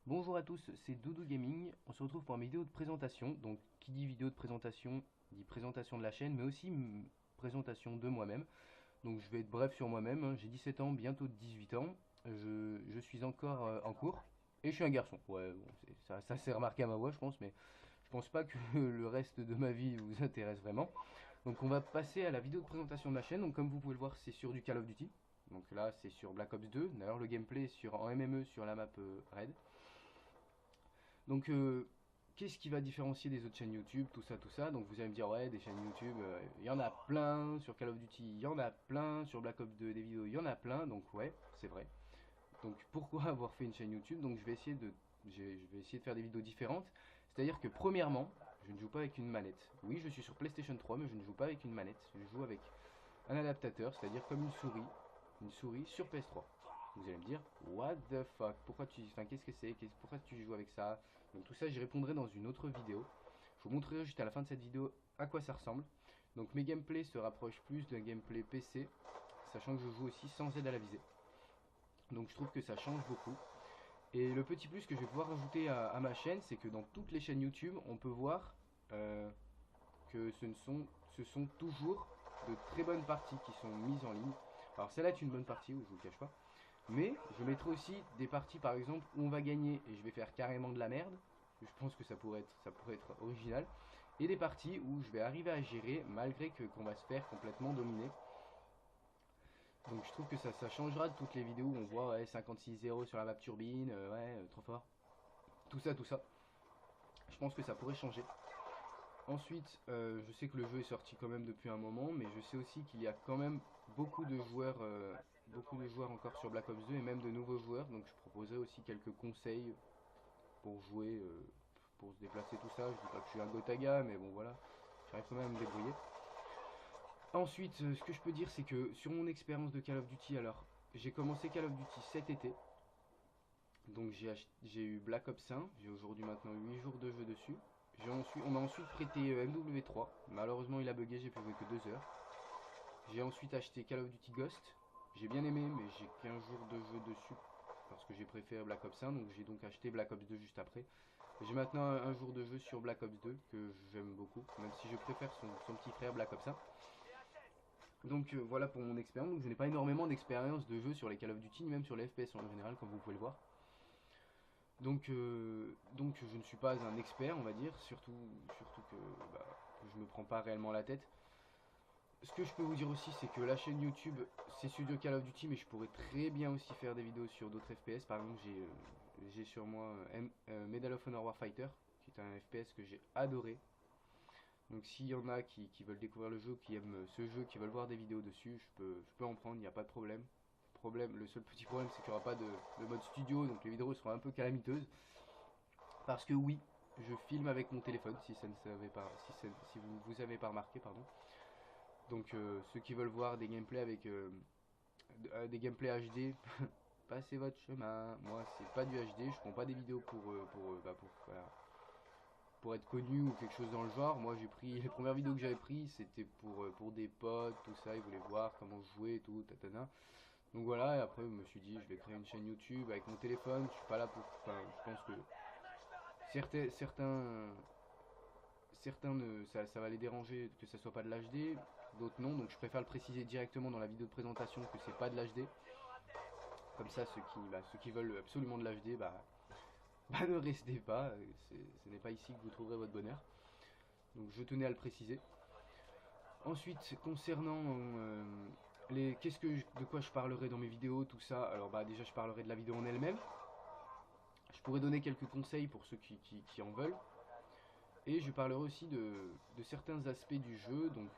Bonjour à tous, c'est Doudou Gaming. On se retrouve pour une vidéo de présentation. Donc, qui dit vidéo de présentation, dit présentation de la chaîne, mais aussi présentation de moi-même. Donc, je vais être bref sur moi-même, hein. J'ai 17 ans, bientôt 18 ans. Je suis encore en cours. Et je suis un garçon. Ouais, bon, ça s'est remarqué à ma voix, je pense, mais je pense pas que le reste de ma vie vous intéresse vraiment. Donc, on va passer à la vidéo de présentation de la chaîne. Donc, comme vous pouvez le voir, c'est sur du Call of Duty. Donc là, c'est sur Black Ops 2. D'ailleurs, le gameplay est en MME sur la map Raid. Donc, qu'est-ce qui va différencier des autres chaînes YouTube, tout ça, tout ça. Donc, vous allez me dire, ouais, des chaînes YouTube, il y en a plein. Sur Call of Duty, il y en a plein. Sur Black Ops 2, des vidéos, il y en a plein. Donc, ouais, c'est vrai. Donc, pourquoi avoir fait une chaîne YouTube? Donc, je vais essayer de faire des vidéos différentes. C'est-à-dire que, premièrement, je ne joue pas avec une manette. Oui, je suis sur PlayStation 3, mais je ne joue pas avec une manette. Je joue avec un adaptateur, c'est-à-dire comme une souris sur PS3. Vous allez me dire, what the fuck, enfin, qu'est-ce que c'est, pourquoi tu joues avec ça? Donc tout ça, j'y répondrai dans une autre vidéo. Je vous montrerai juste à la fin de cette vidéo à quoi ça ressemble. Donc mes gameplays se rapprochent plus d'un gameplay PC, sachant que je joue aussi sans aide à la visée. Donc je trouve que ça change beaucoup. Et le petit plus que je vais pouvoir ajouter à ma chaîne, c'est que dans toutes les chaînes YouTube, on peut voir euh, que ce sont toujours de très bonnes parties qui sont mises en ligne. Alors celle-là est une bonne partie, je vous le cache pas. Mais je mettrai aussi des parties par exemple où on va gagner et je vais faire carrément de la merde. Je pense que ça pourrait être original. Et des parties où je vais arriver à gérer malgré qu'on va se faire complètement dominer. Donc je trouve que ça changera de toutes les vidéos où on voit ouais, 56-0 sur la map turbine, trop fort. Tout ça, tout ça. Je pense que ça pourrait changer. Ensuite, je sais que le jeu est sorti quand même depuis un moment, mais je sais aussi qu'il y a quand même beaucoup de joueurs encore sur Black Ops 2 et même de nouveaux joueurs. Donc je proposerai aussi quelques conseils pour jouer, pour se déplacer tout ça. Je dis pas que je suis un Gotaga, mais bon voilà, j'arrive quand même à me débrouiller. Ensuite, ce que je peux dire, c'est que sur mon expérience de Call of Duty, alors j'ai commencé Call of Duty cet été. Donc j'ai eu Black Ops 1, j'ai aujourd'hui maintenant 8 jours de jeu dessus. On m'a ensuite prêté MW3, malheureusement il a bugué, j'ai pu jouer que 2 heures. J'ai ensuite acheté Call of Duty Ghost, j'ai bien aimé mais j'ai qu'un jour de jeu dessus parce que j'ai préféré Black Ops 1, donc j'ai donc acheté Black Ops 2 juste après. J'ai maintenant un jour de jeu sur Black Ops 2 que j'aime beaucoup, même si je préfère son petit frère Black Ops 1. Donc voilà pour mon expérience, donc je n'ai pas énormément d'expérience de jeu sur les Call of Duty, ni même sur les FPS en général comme vous pouvez le voir. Donc je ne suis pas un expert, on va dire, surtout que je me prends pas réellement la tête. Ce que je peux vous dire aussi, c'est que la chaîne YouTube, c'est Studio Call of Duty, mais je pourrais très bien aussi faire des vidéos sur d'autres FPS. Par exemple, j'ai sur moi Medal of Honor Warfighter, qui est un FPS que j'ai adoré. Donc s'il y en a qui veulent découvrir le jeu, qui aiment ce jeu, qui veulent voir des vidéos dessus, je peux en prendre, il n'y a pas de problème. Le seul petit problème, c'est qu'il n'y aura pas de mode studio, donc les vidéos seront un peu calamiteuses. Parce que oui, je filme avec mon téléphone, si ça ne savait pas, si vous avez pas remarqué, pardon. Donc ceux qui veulent voir des gameplays avec des gameplays HD, passez votre chemin. Moi, c'est pas du HD, je prends pas des vidéos voilà, pour être connu ou quelque chose dans le genre. Moi, j'ai pris les premières vidéos que j'avais prises, c'était pour des potes, tout ça. Ils voulaient voir comment je jouais, tout, tatana. Donc voilà, et après, je me suis dit, je vais créer une chaîne YouTube avec mon téléphone. Je suis pas là pour. Enfin, je pense que certains, certains, ça va les déranger que ça soit pas de l'HD, d'autres non. Donc je préfère le préciser directement dans la vidéo de présentation que c'est pas de l'HD. Comme ça, ceux qui veulent absolument de l'HD, ne restez pas. Ce n'est pas ici que vous trouverez votre bonheur. Donc je tenais à le préciser. Ensuite, concernant de quoi je parlerai dans mes vidéos, tout ça. Alors déjà, je parlerai de la vidéo en elle-même. Je pourrais donner quelques conseils pour ceux qui en veulent. Et je parlerai aussi de certains aspects du jeu, donc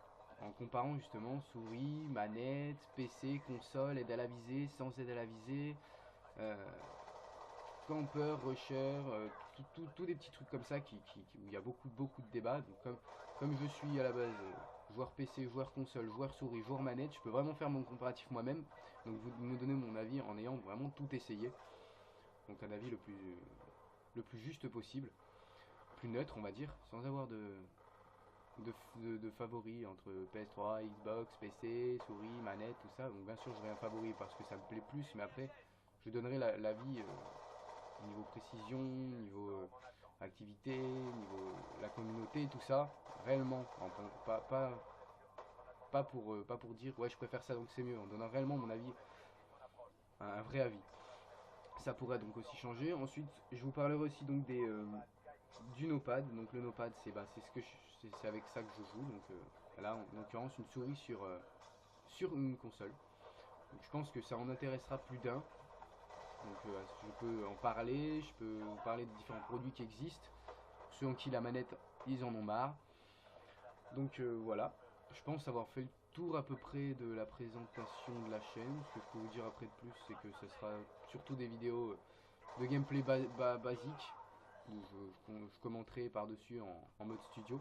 en comparant justement souris, manette, PC, console, aide à la visée, sans aide à la visée, euh, camper, rusher, tous des petits trucs comme ça où il y a beaucoup de débats. Donc comme je suis à la base joueur PC, joueur console, joueur souris, joueur manette, je peux vraiment faire mon comparatif moi-même. Donc vous me donnez mon avis en ayant vraiment tout essayé. Donc un avis le plus juste possible, plus neutre on va dire, sans avoir de favoris entre PS3, Xbox, PC, souris, manette, tout ça. Donc bien sûr j'aurai un favori parce que ça me plaît plus, mais après je donnerai l'avis au niveau précision, niveau activité, niveau la communauté, tout ça, réellement, pas pour dire ouais je préfère ça donc c'est mieux, en donnant réellement mon avis, un vrai avis. Ça pourrait donc aussi changer. Ensuite, je vous parlerai aussi donc du Nopad. Donc le Nopad, c'est avec ça que je joue. Donc là, en l'occurrence, une souris sur une console. Donc, je pense que ça en intéressera plus d'un. Donc je peux en parler, je peux vous parler de différents produits qui existent. Pour ceux en qui la manette, ils en ont marre. Donc voilà, je pense avoir fait le tour à peu près de la présentation de la chaîne. Ce que je peux vous dire après de plus, c'est que ce sera surtout des vidéos de gameplay basique, où je commenterai par-dessus en mode studio.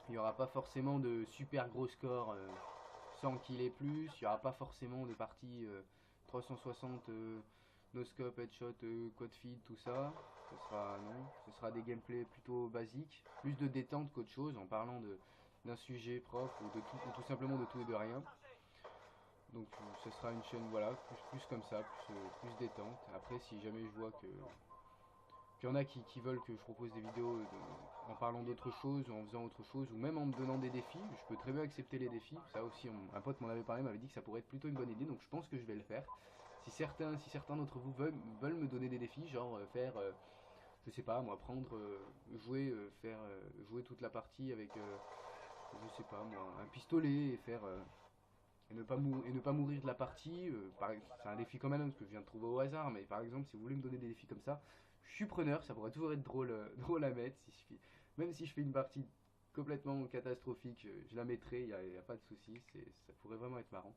Il n'y aura pas forcément de super gros scores 100 kills et plus, il n'y aura pas forcément de parties 360 no scope, headshot, quad feed, tout ça. Ce sera des gameplays plutôt basiques, plus de détente qu'autre chose, en parlant d'un sujet propre ou tout simplement de tout et de rien. Donc ce sera une chaîne voilà, plus comme ça, plus détente. Après si jamais je vois qu'il y en a qui veulent que je propose des vidéos en parlant d'autre chose, ou en faisant autre chose, ou même en me donnant des défis, je peux très bien accepter les défis. Ça aussi, un pote m'en avait parlé, m'avait dit que ça pourrait être plutôt une bonne idée, donc je pense que je vais le faire. Si certains d'entre vous veulent me donner des défis, genre faire, je sais pas moi, jouer toute la partie avec, je sais pas moi, un pistolet et faire et ne pas mourir de la partie. C'est un défi quand même que je viens de trouver au hasard, mais par exemple, si vous voulez me donner des défis comme ça, je suis preneur. Ça pourrait toujours être drôle, drôle à mettre. Même si je fais une partie complètement catastrophique, je la mettrai, il n'y a pas de souci. Ça pourrait vraiment être marrant.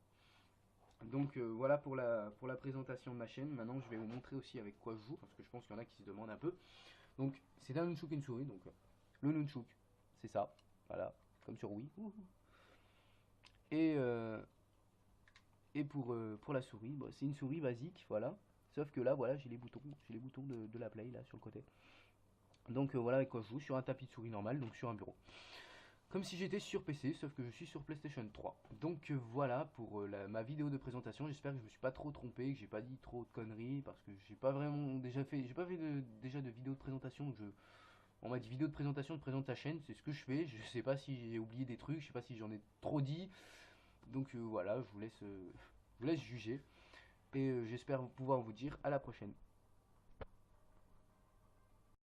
Donc voilà pour la présentation de ma chaîne. Maintenant, je vais vous montrer aussi avec quoi je joue, parce que je pense qu'il y en a qui se demandent un peu. Donc, c'est un nunchuk et une souris. Donc, le nunchuk, c'est ça. Voilà, comme sur Wii. Et, pour la souris, bah, c'est une souris basique, voilà. Sauf que là, voilà, j'ai les boutons de la Play là sur le côté. Donc voilà avec quoi je joue sur un tapis de souris normal, donc sur un bureau. Comme si j'étais sur PC, sauf que je suis sur PlayStation 3. Donc voilà pour ma vidéo de présentation. J'espère que je me suis pas trop trompé, que j'ai pas dit trop de conneries, parce que j'ai pas fait déjà de vidéo de présentation. Donc on m'a dit vidéo de présentation, de présente ta chaîne, c'est ce que je fais. Je sais pas si j'ai oublié des trucs, je sais pas si j'en ai trop dit. Donc voilà, je vous laisse juger. Et j'espère pouvoir vous dire à la prochaine.